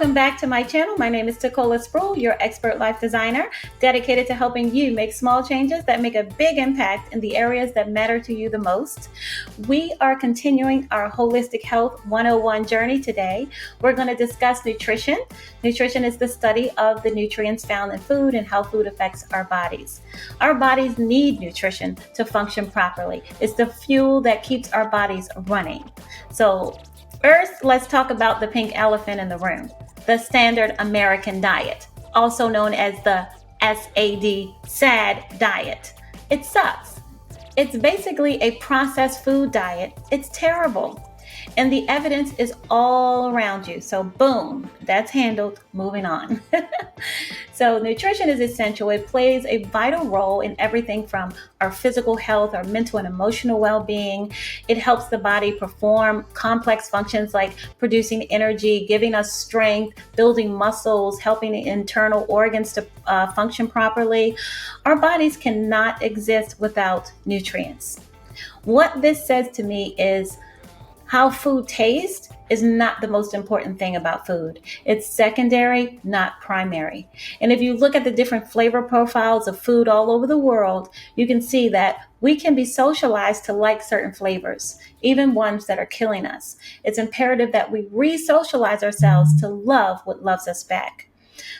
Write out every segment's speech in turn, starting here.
Welcome back to my channel. My name is Tacola Sproul, your expert life designer, dedicated to helping you make small changes that make a big impact in the areas that matter to you the most. We are continuing our Holistic Health 101 journey today. We're going to discuss nutrition. Nutrition is the study of the nutrients found in food and how food affects our bodies. Our bodies need nutrition to function properly. It's the fuel that keeps our bodies running. So first, let's talk about the pink elephant in the room, the standard American diet, also known as the SAD diet. It sucks. It's basically a processed food diet. It's terrible. And the evidence is all around you. So boom, that's handled. Moving on. So nutrition is essential. It plays a vital role in everything from our physical health, our mental and emotional well-being. It helps the body perform complex functions like producing energy, giving us strength, building muscles, helping the internal organs to function properly. Our bodies cannot exist without nutrients. What this says to me is how food tastes is not the most important thing about food. It's secondary, not primary. And if you look at the different flavor profiles of food all over the world, you can see that we can be socialized to like certain flavors, even ones that are killing us. It's imperative that we re-socialize ourselves to love what loves us back.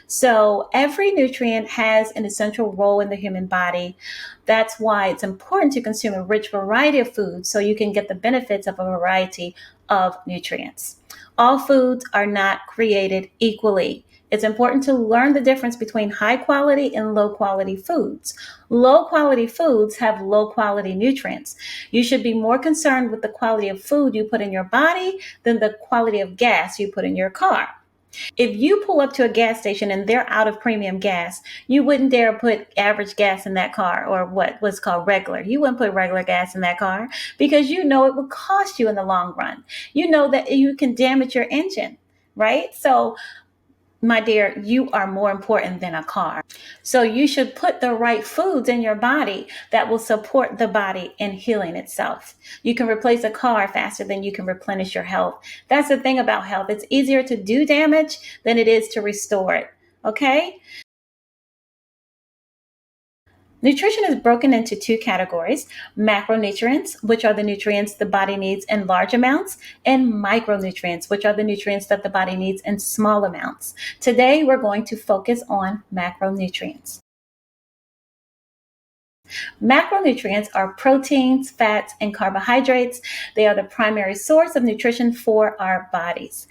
So every nutrient has an essential role in the human body. That's why it's important to consume a rich variety of foods so you can get the benefits of a variety of nutrients. All foods are not created equally. It's important to learn the difference between high quality and low quality foods. Low quality foods have low quality nutrients. You should be more concerned with the quality of food you put in your body than the quality of gas you put in your car. If you pull up to a gas station and they're out of premium gas, you wouldn't dare put average gas in that car, or what was called regular. You wouldn't put regular gas in that car because you know it would cost you in the long run. You know that you can damage your engine, right? So, my dear, you are more important than a car. So you should put the right foods in your body that will support the body in healing itself. You can replace a car faster than you can replenish your health. That's the thing about health. It's easier to do damage than it is to restore it. Okay? Nutrition is broken into two categories: macronutrients, which are the nutrients the body needs in large amounts, and micronutrients, which are the nutrients that the body needs in small amounts. Today, we're going to focus on macronutrients. Macronutrients are proteins, fats, and carbohydrates. They are the primary source of nutrition for our bodies.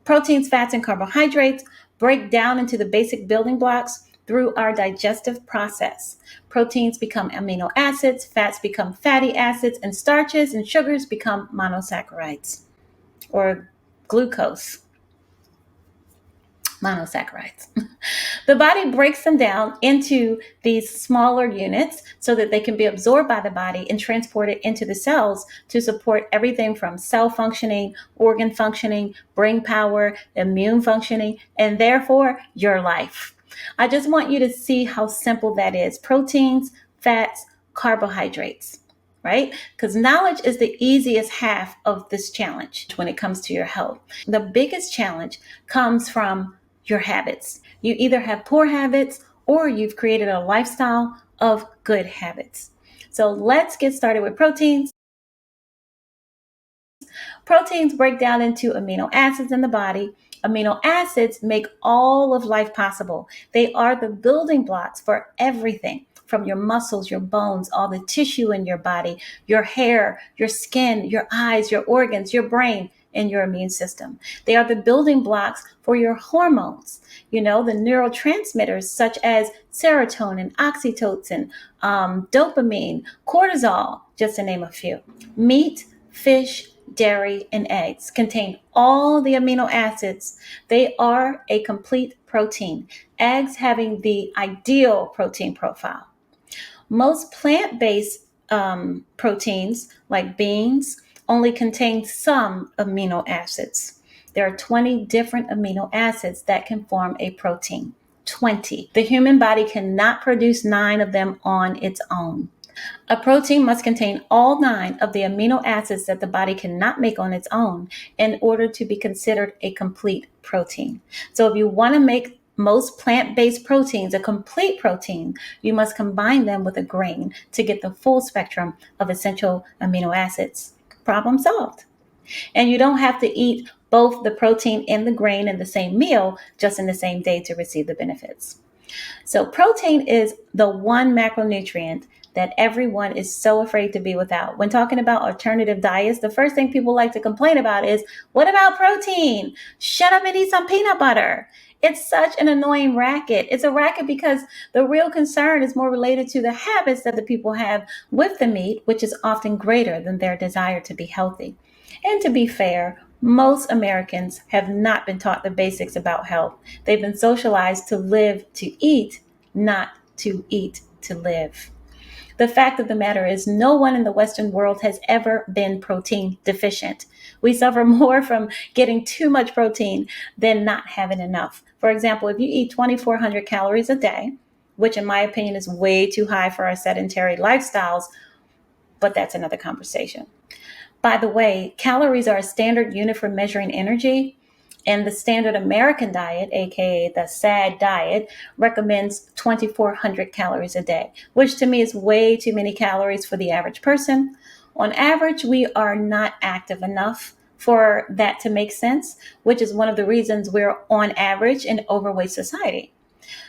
Proteins, fats, and carbohydrates break down into the basic building blocks through our digestive process. Proteins become amino acids, fats become fatty acids, and starches and sugars become monosaccharides or glucose. Monosaccharides. The body breaks them down into these smaller units so that they can be absorbed by the body and transported into the cells to support everything from cell functioning, organ functioning, brain power, immune functioning, and therefore your life. I just want you to see how simple that is. Proteins, fats, carbohydrates, right? Because knowledge is the easiest half of this challenge when it comes to your health. The biggest challenge comes from your habits. You either have poor habits or you've created a lifestyle of good habits. So let's get started with proteins. Proteins break down into amino acids in the body. Amino acids make all of life possible. They are the building blocks for everything, from your muscles, your bones, all the tissue in your body, your hair, your skin, your eyes, your organs, your brain, and your immune system. They are the building blocks for your hormones, the neurotransmitters such as serotonin, oxytocin, dopamine, cortisol, just to name a few. Meat, fish, dairy, and eggs contain all the amino acids. They are a complete protein, eggs having the ideal protein profile. Most plant-based proteins, like beans, only contain some amino acids. There are 20 different amino acids that can form a protein. 20. The human body cannot produce 9 of them on its own. A protein must contain all 9 of the amino acids that the body cannot make on its own in order to be considered a complete protein. So if you want to make most plant-based proteins a complete protein, you must combine them with a grain to get the full spectrum of essential amino acids. Problem solved. And you don't have to eat both the protein and the grain in the same meal just in the same day to receive the benefits. So protein is the one macronutrient that everyone is so afraid to be without. When talking about alternative diets, the first thing people like to complain about is, what about protein? Shut up and eat some peanut butter. It's such an annoying racket. It's a racket because the real concern is more related to the habits that the people have with the meat, which is often greater than their desire to be healthy. And to be fair, most Americans have not been taught the basics about health. They've been socialized to live to eat, not to eat to live. The fact of the matter is, no one in the Western world has ever been protein deficient. We suffer more from getting too much protein than not having enough. For example, if you eat 2,400 calories a day, which in my opinion is way too high for our sedentary lifestyles, but that's another conversation. By the way, calories are a standard unit for measuring energy, and the standard American diet, aka the SAD diet, recommends 2,400 calories a day, which to me is way too many calories for the average person. On average, we are not active enough for that to make sense, which is one of the reasons we're on average an overweight society.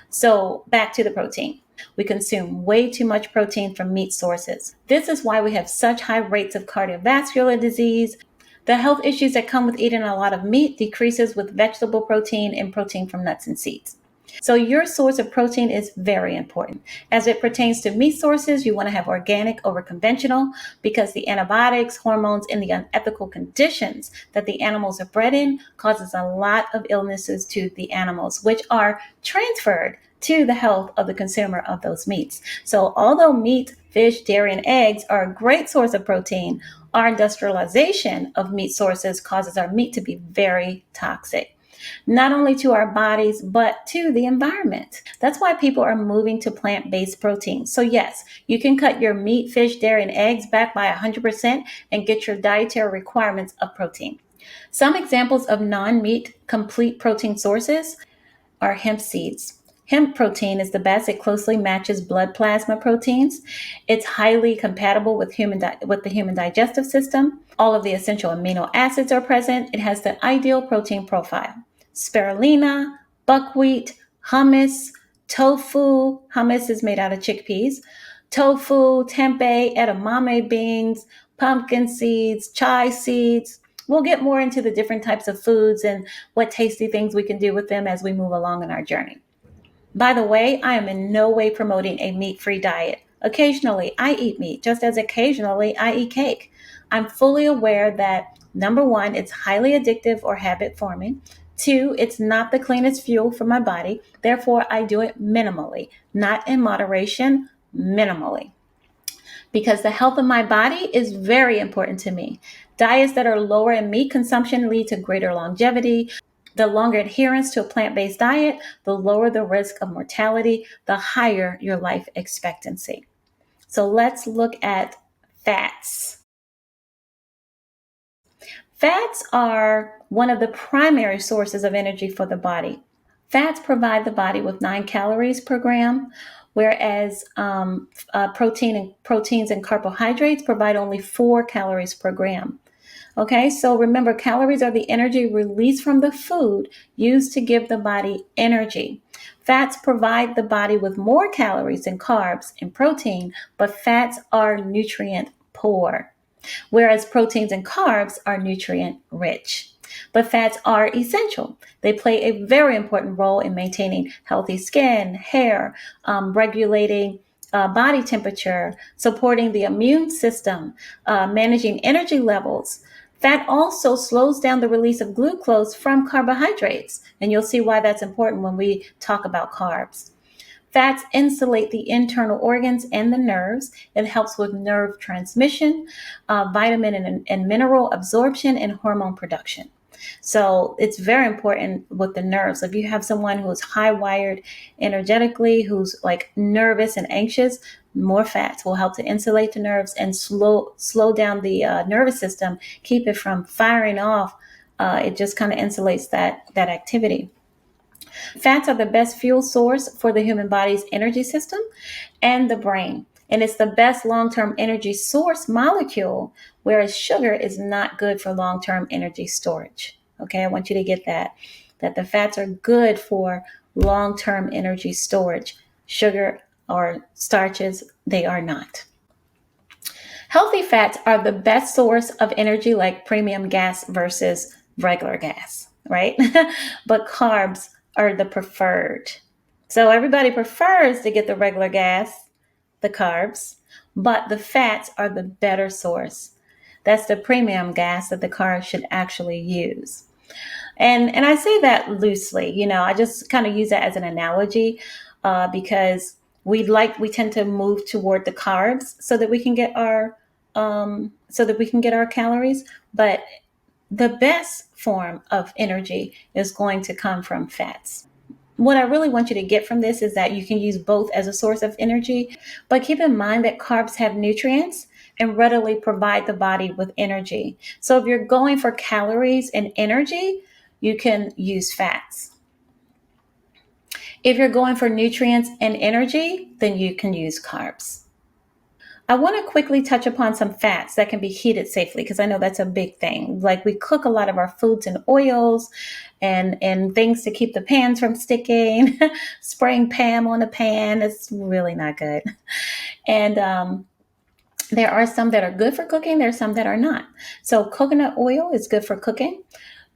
So back to the protein. We consume way too much protein from meat sources. This is why we have such high rates of cardiovascular disease. The health issues that come with eating a lot of meat decreases with vegetable protein and protein from nuts and seeds. So your source of protein is very important. As it pertains to meat sources, you want to have organic over conventional because the antibiotics, hormones, and the unethical conditions that the animals are bred in causes a lot of illnesses to the animals, which are transferred to the health of the consumer of those meats. So although meat, fish, dairy, and eggs are a great source of protein, our industrialization of meat sources causes our meat to be very toxic, not only to our bodies, but to the environment. That's why people are moving to plant-based proteins. So yes, you can cut your meat, fish, dairy, and eggs back by 100% and get your dietary requirements of protein. Some examples of non-meat complete protein sources are hemp seeds. Hemp protein is the best. It closely matches blood plasma proteins. It's highly compatible with the human digestive system. All of the essential amino acids are present. It has the ideal protein profile. Spirulina, buckwheat, hummus, tofu. Hummus is made out of chickpeas. Tofu, tempeh, edamame beans, pumpkin seeds, chia seeds. We'll get more into the different types of foods and what tasty things we can do with them as we move along in our journey. By the way, I am in no way promoting a meat-free diet. Occasionally, I eat meat, just as occasionally I eat cake. I'm fully aware that, number one, it's highly addictive or habit-forming. Two, it's not the cleanest fuel for my body. Therefore, I do it minimally, not in moderation, minimally. Because the health of my body is very important to me. Diets that are lower in meat consumption lead to greater longevity. The longer adherence to a plant-based diet, the lower the risk of mortality, the higher your life expectancy. So let's look at fats. Fats are one of the primary sources of energy for the body. Fats provide the body with 9 calories per gram, whereas proteins and carbohydrates provide only 4 calories per gram. Okay, so remember, calories are the energy released from the food used to give the body energy. Fats provide the body with more calories than carbs and protein, but fats are nutrient poor, whereas proteins and carbs are nutrient rich. But fats are essential. They play a very important role in maintaining healthy skin, hair, regulating body temperature, supporting the immune system, managing energy levels. Fat also slows down the release of glucose from carbohydrates, and you'll see why that's important when we talk about carbs. Fats insulate the internal organs and the nerves. It helps with nerve transmission, vitamin and mineral absorption, and hormone production. So it's very important with the nerves. If you have someone who's high wired energetically, who's like nervous and anxious, more fats will help to insulate the nerves and slow down the nervous system, keep it from firing off. It just kind of insulates that activity. Fats are the best fuel source for the human body's energy system and the brain. And it's the best long term energy source molecule, whereas sugar is not good for long term energy storage. Okay, I want you to get that the fats are good for long term energy storage. Sugar or starches, they are not. Healthy fats are the best source of energy, like premium gas versus regular gas, right? But carbs are the preferred. So everybody prefers to get the regular gas, the carbs, but the fats are the better source. That's the premium gas that the car should actually use. And I say that loosely, I just kind of use that as an analogy because we tend to move toward the carbs so that we can get our calories, but the best form of energy is going to come from fats. What I really want you to get from this is that you can use both as a source of energy, but keep in mind that carbs have nutrients and readily provide the body with energy. So if you're going for calories and energy, you can use fats. If you're going for nutrients and energy, then you can use carbs. I want to quickly touch upon some fats that can be heated safely because I know that's a big thing. Like we cook a lot of our foods in oils and things to keep the pans from sticking. Spraying Pam on the pan is really not good. And there are some that are good for cooking. There are some that are not. So coconut oil is good for cooking.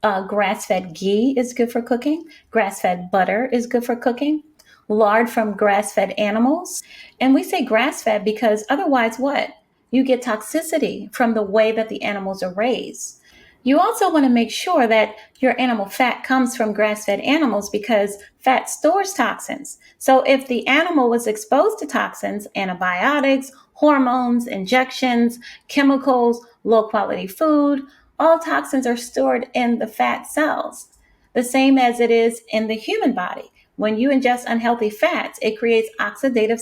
Grass-fed ghee is good for cooking. Grass-fed butter is good for cooking. Lard from grass-fed animals. And we say grass-fed because otherwise what? You get toxicity from the way that the animals are raised. You also want to make sure that your animal fat comes from grass-fed animals because fat stores toxins. So if the animal was exposed to toxins, antibiotics, hormones, injections, chemicals, low-quality food, all toxins are stored in the fat cells, the same as it is in the human body. When you ingest unhealthy fats, it creates oxidative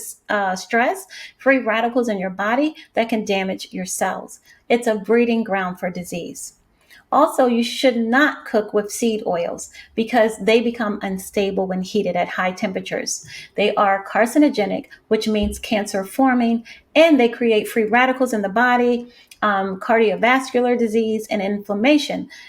stress, free radicals in your body that can damage your cells. It's a breeding ground for disease. Also, you should not cook with seed oils because they become unstable when heated at high temperatures. They are carcinogenic, which means cancer forming, and they create free radicals in the body, cardiovascular disease, and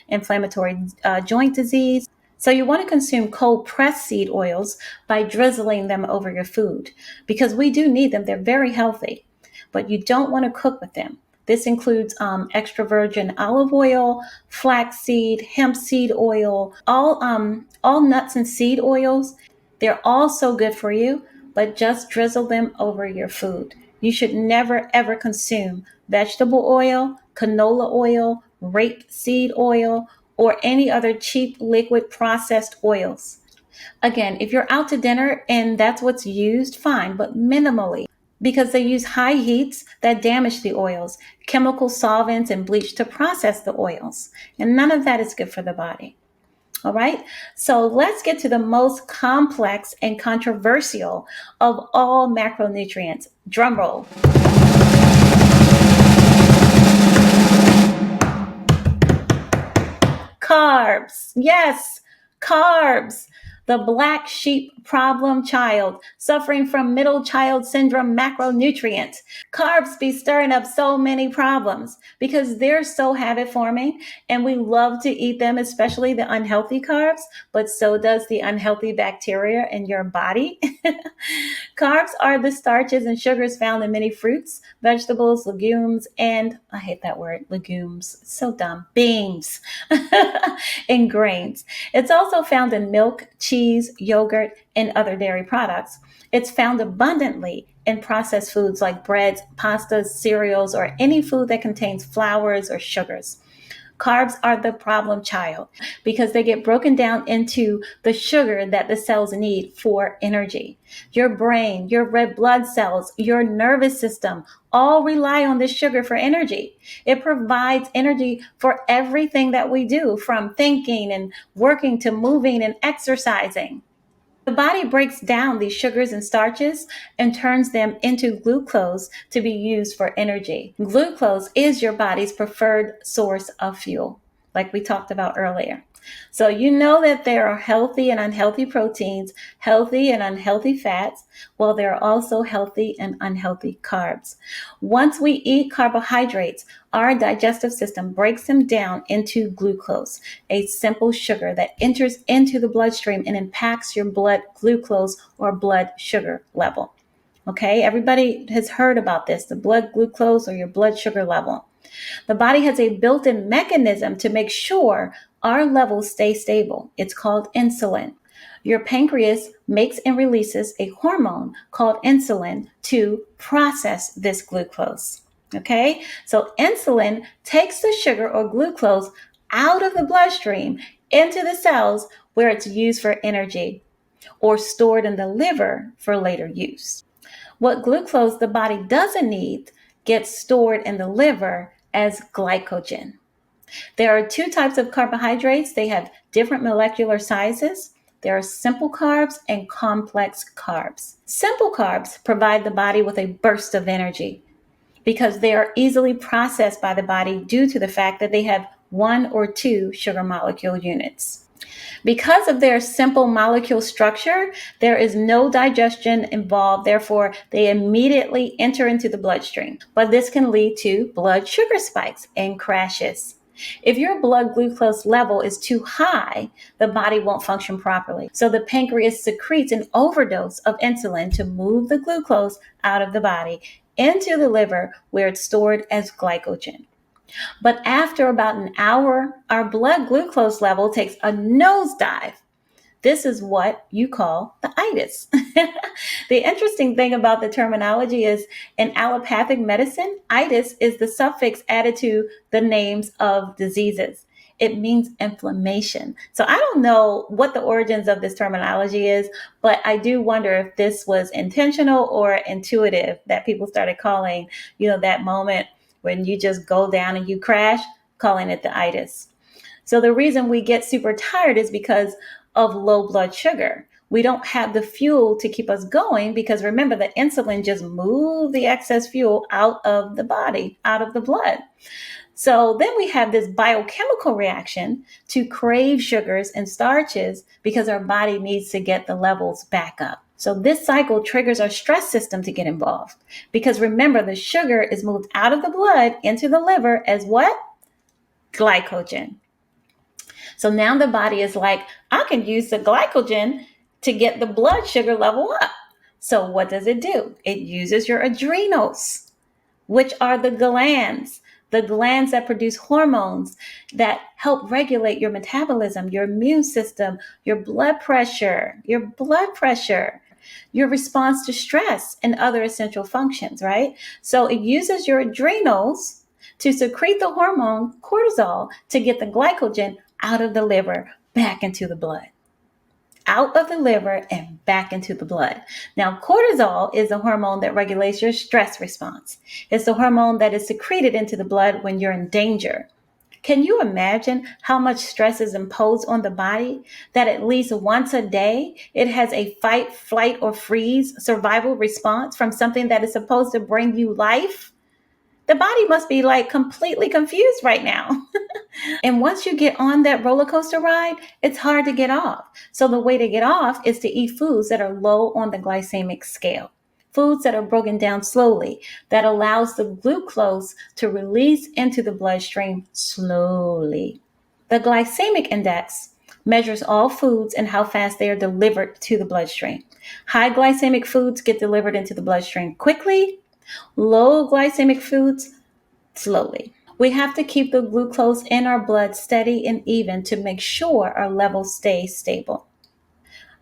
inflammatory joint disease. So you want to consume cold pressed seed oils by drizzling them over your food because we do need them. They're very healthy, but you don't want to cook with them. This includes extra virgin olive oil, flaxseed, hemp seed oil, all nuts and seed oils. They're all so good for you, but just drizzle them over your food. You should never ever consume vegetable oil, canola oil, rapeseed oil, or any other cheap liquid processed oils. Again, if you're out to dinner and that's what's used, fine, but minimally because they use high heats that damage the oils, chemical solvents, and bleach to process the oils. And none of that is good for the body. All right, so let's get to the most complex and controversial of all macronutrients. Drum roll. Carbs. Yes, carbs. The black sheep problem child suffering from middle child syndrome macronutrients. Carbs be stirring up so many problems because they're so habit forming and we love to eat them, especially the unhealthy carbs, but so does the unhealthy bacteria in your body. Carbs are the starches and sugars found in many fruits, vegetables, legumes, and I hate that word, legumes. It's so dumb. Beans and grains. It's also found in milk, cheese, yogurt, and other dairy products. It's found abundantly in processed foods like breads, pastas, cereals, or any food that contains flours or sugars. Carbs are the problem child because they get broken down into the sugar that the cells need for energy. Your brain, your red blood cells, your nervous system all rely on this sugar for energy. It provides energy for everything that we do, from thinking and working to moving and exercising. The body breaks down these sugars and starches and turns them into glucose to be used for energy. Glucose is your body's preferred source of fuel, like we talked about earlier. So you know that there are healthy and unhealthy proteins, healthy and unhealthy fats, while there are also healthy and unhealthy carbs. Once we eat carbohydrates, our digestive system breaks them down into glucose, a simple sugar that enters into the bloodstream and impacts your blood glucose or blood sugar level. Okay, everybody has heard about this, the blood glucose or your blood sugar level. The body has a built-in mechanism to make sure our levels stay stable. It's called insulin. Your pancreas makes and releases a hormone called insulin to process this glucose. Okay, so insulin takes the sugar or glucose out of the bloodstream into the cells where it's used for energy or stored in the liver for later use. What glucose the body doesn't need gets stored in the liver as glycogen. There are two types of carbohydrates. They have different molecular sizes. There are simple carbs and complex carbs. Simple carbs provide the body with a burst of energy because they are easily processed by the body due to the fact that they have one or two sugar molecule units. Because of their simple molecule structure, there is no digestion involved. Therefore, they immediately enter into the bloodstream. But this can lead to blood sugar spikes and crashes. If your blood glucose level is too high, the body won't function properly. So the pancreas secretes an overdose of insulin to move the glucose out of the body into the liver where it's stored as glycogen. But after about an hour, our blood glucose level takes a nosedive. This is what you call the itis. The interesting thing about the terminology is in allopathic medicine, itis is the suffix added to the names of diseases. It means inflammation. So I don't know what the origins of this terminology is, but I do wonder if this was intentional or intuitive that people started calling, that moment when you just go down and you crash, calling it the itis. So the reason we get super tired is because of low blood sugar. We don't have the fuel to keep us going because remember that insulin just moves the excess fuel out of the body, out of the blood. So then we have this biochemical reaction to crave sugars and starches because our body needs to get the levels back up. So this cycle triggers our stress system to get involved because remember the sugar is moved out of the blood into the liver as what? Glycogen. So now the body is like, I can use the glycogen to get the blood sugar level up. So what does it do? It uses your adrenals, which are the glands that produce hormones that help regulate your metabolism, your immune system, your blood pressure, your response to stress and other essential functions, right? So it uses your adrenals to secrete the hormone cortisol to get the glycogen out of the liver, back into the blood. Out of the liver and back into the blood. Now, cortisol is a hormone that regulates your stress response. It's the hormone that is secreted into the blood when you're in danger. Can you imagine how much stress is imposed on the body that at least once a day it has a fight, flight, or freeze survival response from something that is supposed to bring you life? The body must be like completely confused right now. And once you get on that roller coaster ride, it's hard to get off. So the way to get off is to eat foods that are low on the glycemic scale. Foods that are broken down slowly, that allows the glucose to release into the bloodstream slowly. The glycemic index measures all foods and how fast they are delivered to the bloodstream. High glycemic foods get delivered into the bloodstream quickly. Low glycemic foods, slowly. We have to keep the glucose in our blood steady and even to make sure our levels stay stable.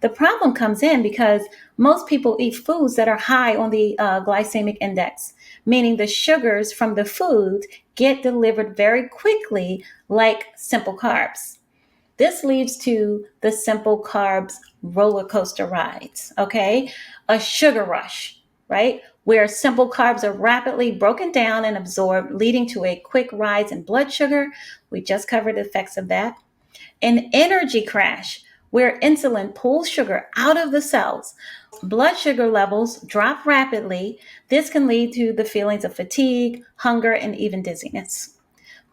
The problem comes in because most people eat foods that are high on the glycemic index, meaning the sugars from the food get delivered very quickly, like simple carbs. This leads to the simple carbs roller coaster rides, okay? A sugar rush, right? Where simple carbs are rapidly broken down and absorbed, leading to a quick rise in blood sugar. We just covered the effects of that. An energy crash, where insulin pulls sugar out of the cells. Blood sugar levels drop rapidly. This can lead to the feelings of fatigue, hunger, and even dizziness.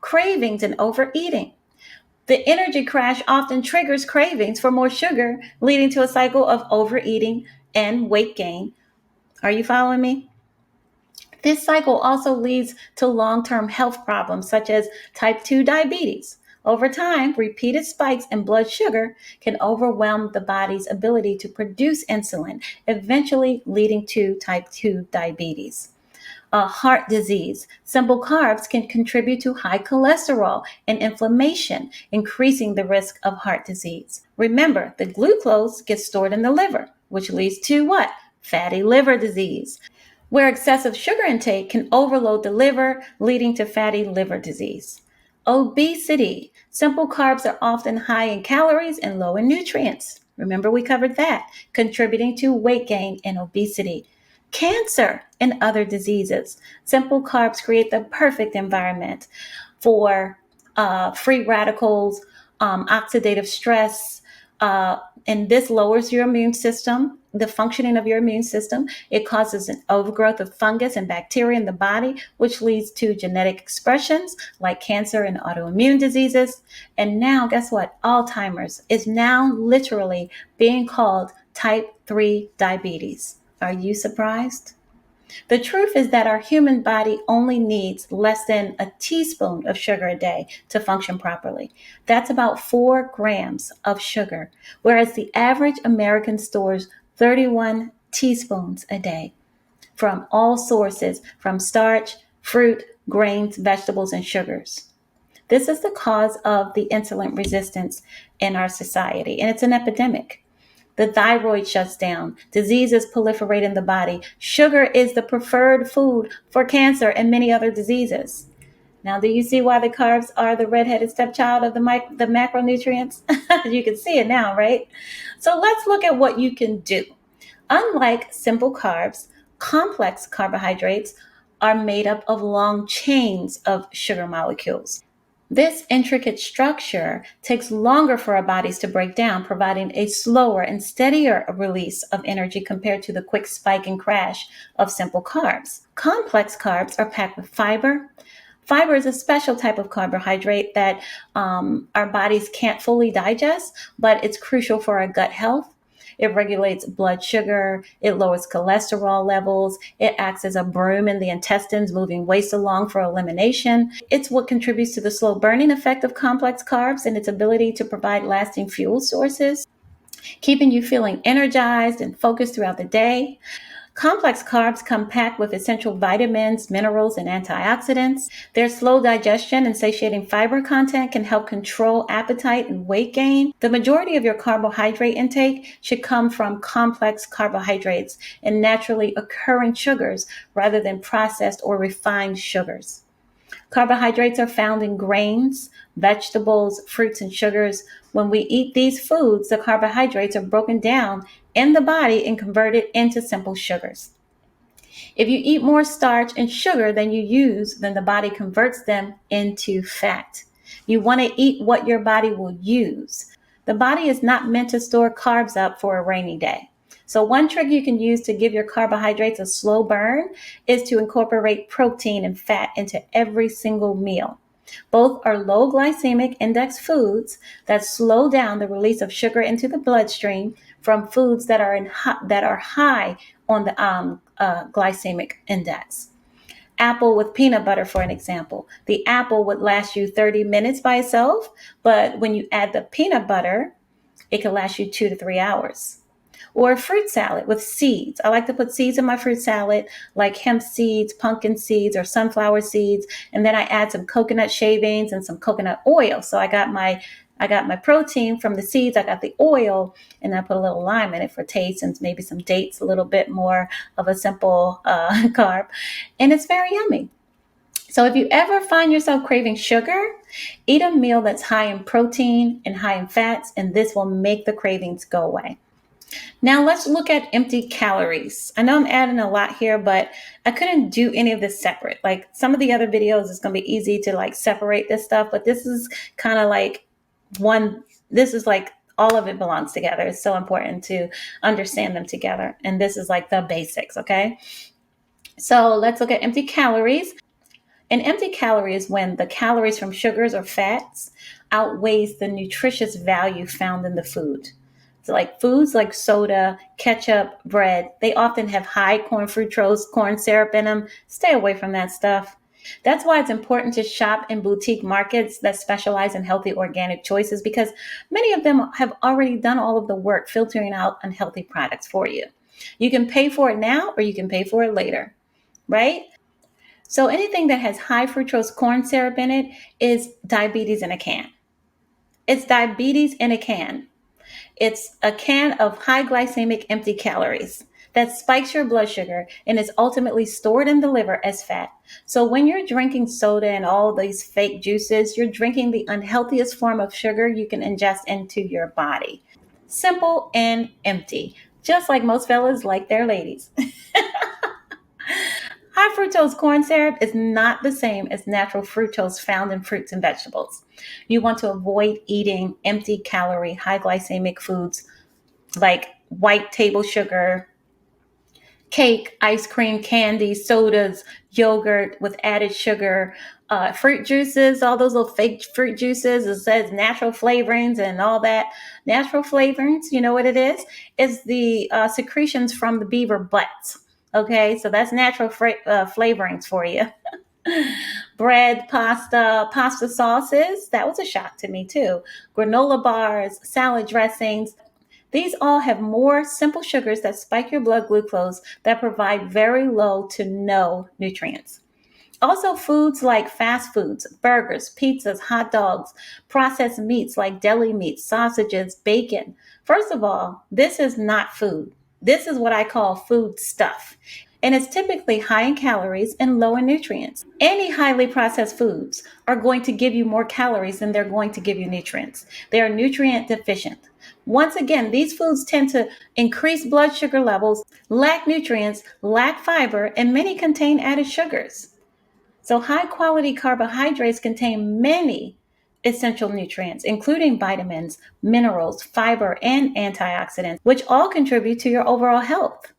Cravings and overeating. The energy crash often triggers cravings for more sugar, leading to a cycle of overeating and weight gain. Are you following me? This cycle also leads to long-term health problems such as type 2 diabetes. Over time, repeated spikes in blood sugar can overwhelm the body's ability to produce insulin, eventually leading to type 2 diabetes. Heart disease. Simple carbs can contribute to high cholesterol and inflammation, increasing the risk of heart disease. Remember, the glucose gets stored in the liver, which leads to what? Fatty liver disease, where excessive sugar intake can overload the liver, leading to fatty liver disease. Obesity. Simple carbs are often high in calories and low in nutrients. Remember, we covered that, contributing to weight gain and obesity. Cancer and other diseases. Simple carbs create the perfect environment for free radicals, oxidative stress, and this lowers your immune system, the functioning of your immune system. It causes an overgrowth of fungus and bacteria in the body, which leads to genetic expressions like cancer and autoimmune diseases. And now, guess what? Alzheimer's is now literally being called type 3 diabetes. Are you surprised? The truth is that our human body only needs less than a teaspoon of sugar a day to function properly. That's about 4 grams of sugar, whereas the average American stores 31 teaspoons a day from all sources, from starch, fruit, grains, vegetables, and sugars. This is the cause of the insulin resistance in our society, and it's an epidemic. The thyroid shuts down. Diseases proliferate in the body. Sugar is the preferred food for cancer and many other diseases. Now, do you see why the carbs are the redheaded stepchild of the macronutrients? You can see it now, right? So let's look at what you can do. Unlike simple carbs, complex carbohydrates are made up of long chains of sugar molecules. This intricate structure takes longer for our bodies to break down, providing a slower and steadier release of energy compared to the quick spike and crash of simple carbs. Complex carbs are packed with fiber. Fiber is a special type of carbohydrate that our bodies can't fully digest, but it's crucial for our gut health. It regulates blood sugar. It lowers cholesterol levels. It acts as a broom in the intestines, moving waste along for elimination. It's what contributes to the slow burning effect of complex carbs and its ability to provide lasting fuel sources, keeping you feeling energized and focused throughout the day. Complex carbs come packed with essential vitamins, minerals, and antioxidants. Their slow digestion and satiating fiber content can help control appetite and weight gain. The majority of your carbohydrate intake should come from complex carbohydrates and naturally occurring sugars rather than processed or refined sugars. Carbohydrates are found in grains, vegetables, fruits, and sugars. When we eat these foods, the carbohydrates are broken down in the body and converted into simple sugars. If you eat more starch and sugar than you use, then the body converts them into fat. You want to eat what your body will use. The body is not meant to store carbs up for a rainy day. So one trick you can use to give your carbohydrates a slow burn is to incorporate protein and fat into every single meal. Both are low glycemic index foods that slow down the release of sugar into the bloodstream from foods that are high on the glycemic index. Apple with peanut butter, for an example. The apple would last you 30 minutes by itself, but when you add the peanut butter, it can last you 2 to 3 hours. Or a fruit salad with seeds. I like to put seeds in my fruit salad, like hemp seeds, pumpkin seeds, or sunflower seeds. And then I add some coconut shavings and some coconut oil. So I got my protein from the seeds. I got the oil, and I put a little lime in it for taste, and maybe some dates, a little bit more of a simple carb. And it's very yummy. So if you ever find yourself craving sugar, eat a meal that's high in protein and high in fats, and this will make the cravings go away. Now let's look at empty calories. I know I'm adding a lot here, but I couldn't do any of this separate. Like some of the other videos, it's going to be easy to like separate this stuff, but this is kind of like this is like all of it belongs together. It's so important to understand them together. And this is like the basics, okay? So let's look at empty calories. An empty calorie is when the calories from sugars or fats outweighs the nutritious value found in the food. So like foods like soda, ketchup, bread, they often have high corn fructose, corn syrup in them. Stay away from that stuff. That's why it's important to shop in boutique markets that specialize in healthy organic choices, because many of them have already done all of the work filtering out unhealthy products for you. You can pay for it now or you can pay for it later, right? So anything that has high fructose corn syrup in it is diabetes in a can. It's diabetes in a can. It's a can of high glycemic empty calories that spikes your blood sugar and is ultimately stored in the liver as fat. So when you're drinking soda and all these fake juices, you're drinking the unhealthiest form of sugar you can ingest into your body. Simple and empty, just like most fellas like their ladies. High fructose corn syrup is not the same as natural fructose found in fruits and vegetables. You want to avoid eating empty calorie, high glycemic foods like white table sugar, cake, ice cream, candy, sodas, yogurt with added sugar, fruit juices, all those little fake fruit juices. It says natural flavorings and all that. Natural flavorings, you know what it is? Is the secretions from the beaver butts. Okay, so that's natural flavorings for you. Bread, pasta sauces. That was a shock to me too. Granola bars, salad dressings. These all have more simple sugars that spike your blood glucose that provide very low to no nutrients. Also, foods like fast foods, burgers, pizzas, hot dogs, processed meats like deli meats, sausages, bacon. First of all, this is not food. This is what I call food stuff. And it's typically high in calories and low in nutrients. Any highly processed foods are going to give you more calories than they're going to give you nutrients. They are nutrient deficient. Once again, these foods tend to increase blood sugar levels, lack nutrients, lack fiber, and many contain added sugars. So high quality carbohydrates contain many essential nutrients, including vitamins, minerals, fiber, and antioxidants, which all contribute to your overall health.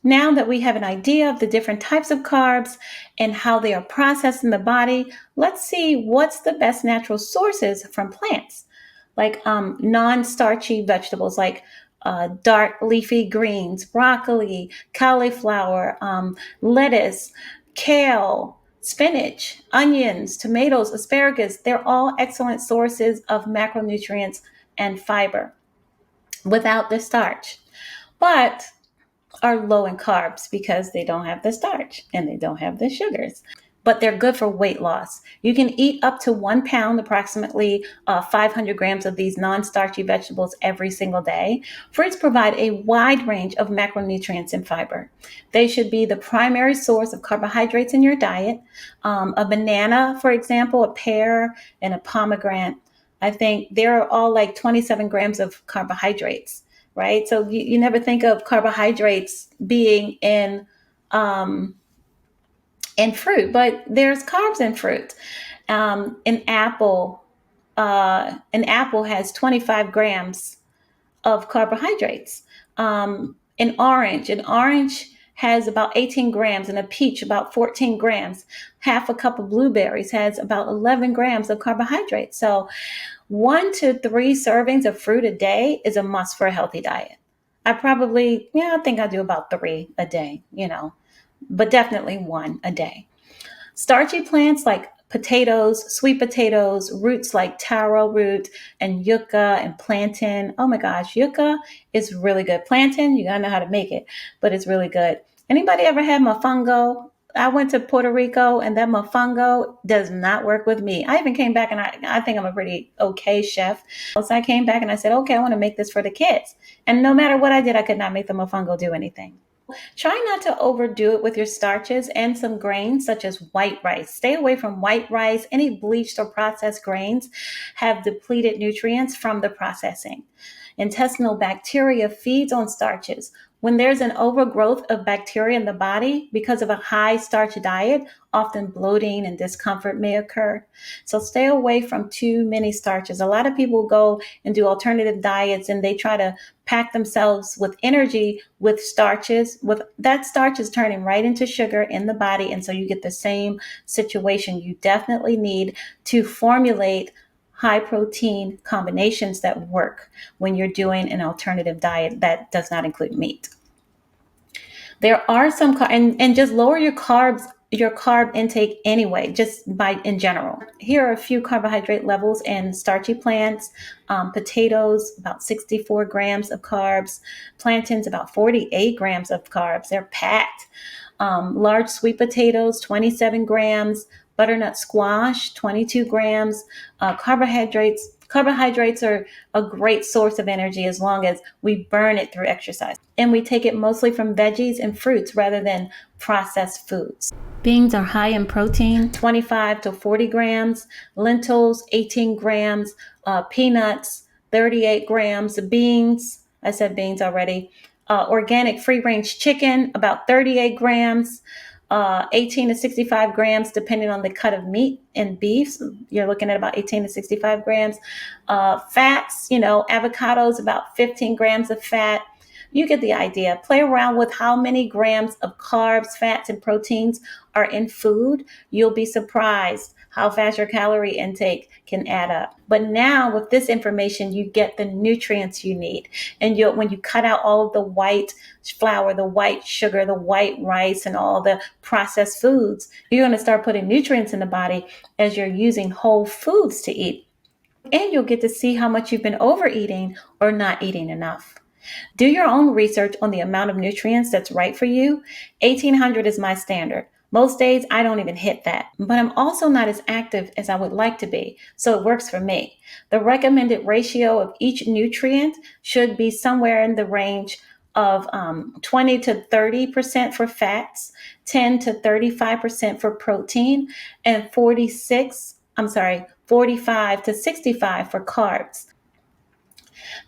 Now that we have an idea of the different types of carbs and how they are processed in the body, let's see what's the best natural sources from plants, like non-starchy vegetables like dark leafy greens, broccoli, cauliflower, lettuce, kale, spinach, onions, tomatoes, asparagus. They're all excellent sources of macronutrients and fiber without the starch, but are low in carbs because they don't have the starch and they don't have the sugars. But they're good for weight loss. You can eat up to 1 pound, approximately 500 grams of these non-starchy vegetables every single day. Fruits provide a wide range of macronutrients and fiber. They should be the primary source of carbohydrates in your diet. A banana, for example, a pear, and a pomegranate, I think they're all like 27 grams of carbohydrates, right? So you never think of carbohydrates being in fruit, but there's carbs in fruit. An apple has 25 grams of carbohydrates. An orange has about 18 grams, and a peach about 14 grams. Half a cup of blueberries has about 11 grams of carbohydrates. So 1 to 3 servings of fruit a day is a must for a healthy diet. I think I do about 3 a day, but definitely 1 a day. Starchy plants like potatoes, sweet potatoes, roots like taro root and yucca and plantain. Oh my gosh, yucca is really good. Plantain, you gotta know how to make it, but it's really good. Anybody ever had mofongo? I went to Puerto Rico and that mofongo does not work with me. I even came back and I think I'm a pretty okay chef. So I came back and I said, okay, I want to make this for the kids. And no matter what I did, I could not make the mofongo do anything. Try not to overdo it with your starches and some grains such as white rice. Stay away from white rice. Any bleached or processed grains have depleted nutrients from the processing. Intestinal bacteria feeds on starches. When there's an overgrowth of bacteria in the body because of a high starch diet, often bloating and discomfort may occur. So stay away from too many starches. A lot of people go and do alternative diets and they try to pack themselves with energy with starches. With that, starch is turning right into sugar in the body, and so you get the same situation. You definitely need to formulate high protein combinations that work when you're doing an alternative diet that does not include meat. There are some, and just lower your carb intake anyway, just by in general. Here are a few carbohydrate levels in starchy plants. Potatoes, about 64 grams of carbs. Plantains, about 48 grams of carbs. They're packed. Large sweet potatoes, 27 grams. Butternut squash, 22 grams. Carbohydrates are a great source of energy as long as we burn it through exercise. And we take it mostly from veggies and fruits rather than processed foods. Beans are high in protein, 25 to 40 grams. Lentils, 18 grams. Peanuts, 38 grams. Beans, I said beans already. Organic free-range chicken, about 38 grams. 18 to 65 grams, depending on the cut of meat and beef. So you're looking at about 18 to 65 grams. Fats, avocados, about 15 grams of fat. You get the idea. Play around with how many grams of carbs, fats, and proteins are in food. You'll be surprised how fast your calorie intake can add up. But now with this information, you get the nutrients you need. And when you cut out all of the white flour, the white sugar, the white rice, and all the processed foods, you're going to start putting nutrients in the body as you're using whole foods to eat. And you'll get to see how much you've been overeating or not eating enough. Do your own research on the amount of nutrients that's right for you. 1800 is my standard. Most days I don't even hit that, but I'm also not as active as I would like to be, so it works for me. The recommended ratio of each nutrient should be somewhere in the range of 20 to 30% for fats, 10 to 35% for protein, and 45 to 65 for carbs.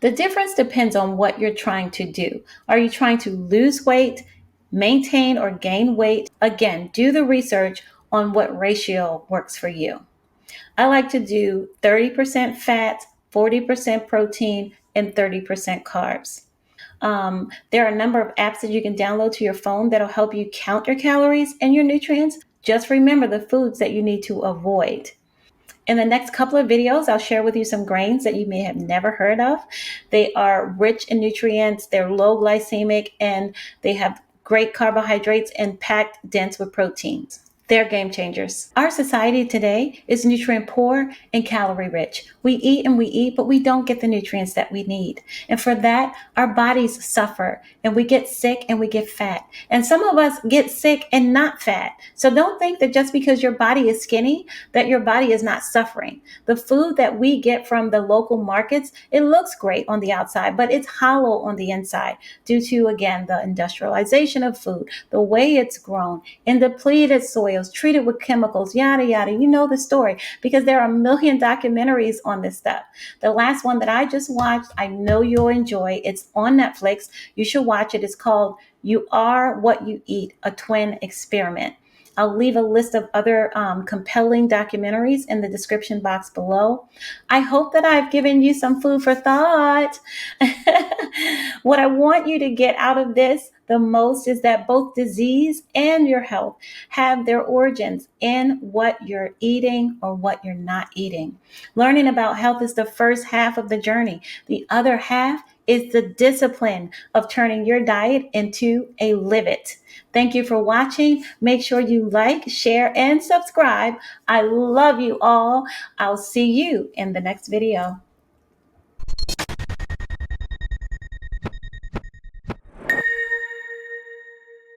The difference depends on what you're trying to do. Are you trying to lose weight, maintain, or gain weight? Again, do the research on what ratio works for you. I like to do 30% fat, 40% protein, and 30% carbs. There are a number of apps that you can download to your phone that'll help you count your calories and your nutrients. Just remember the foods that you need to avoid. In the next couple of videos, I'll share with you some grains that you may have never heard of. They are rich in nutrients, they're low glycemic, and they have great carbohydrates and packed dense with proteins. They're game changers. Our society today is nutrient poor and calorie rich. We eat and we eat, but we don't get the nutrients that we need. And for that, our bodies suffer and we get sick and we get fat. And some of us get sick and not fat. So don't think that just because your body is skinny, that your body is not suffering. The food that we get from the local markets, it looks great on the outside, but it's hollow on the inside due to, again, the industrialization of food, the way it's grown, in depleted soil, treated with chemicals, yada, yada. You know the story because there are a million documentaries on this stuff. The last one that I just watched, I know you'll enjoy. It's on Netflix. You should watch it. It's called You Are What You Eat, a Twin Experiment. I'll leave a list of other compelling documentaries in the description box below. I hope that I've given you some food for thought. What I want you to get out of this the most is that both disease and your health have their origins in what you're eating or what you're not eating. Learning about health is the first half of the journey. The other half is the discipline of turning your diet into a live it. Thank you for watching. Make sure you like, share, and subscribe. I love you all. I'll see you in the next video.